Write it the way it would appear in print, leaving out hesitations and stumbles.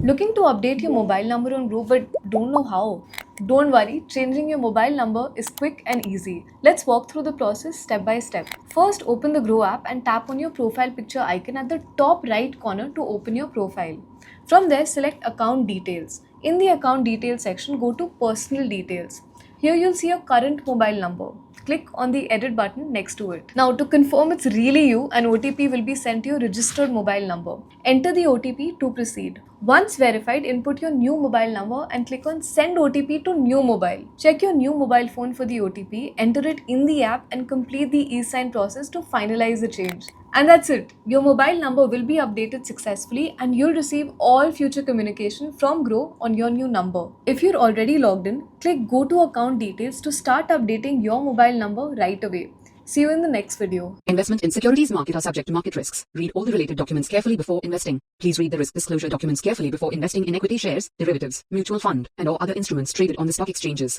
Looking to update your mobile number on Groww but don't know how? Don't worry, changing your mobile number is quick and easy. Let's walk through the process step by step. First, open the Groww app and tap on your profile picture icon at the top right corner to open your profile. From there, select Account Details. In the Account Details section, go to Personal Details. Here you'll see your current mobile number. Click on the edit button next to it. Now to confirm it's really you, an OTP will be sent to your registered mobile number. Enter the OTP to proceed. Once verified, input your new mobile number and click on Send OTP to new mobile. Check your new mobile phone for the OTP, enter it in the app and complete the e-sign process to finalize the change. And that's it. Your mobile number will be updated successfully and you'll receive all future communication from Groww on your new number. If you're already logged in, click Go to Account Details to start updating your mobile number right away. See you in the next video. Investment in securities market are subject to market risks. Read all the related documents carefully before investing. Please read the risk disclosure documents carefully before investing in equity shares, derivatives, mutual fund, and or other instruments traded on the stock exchanges.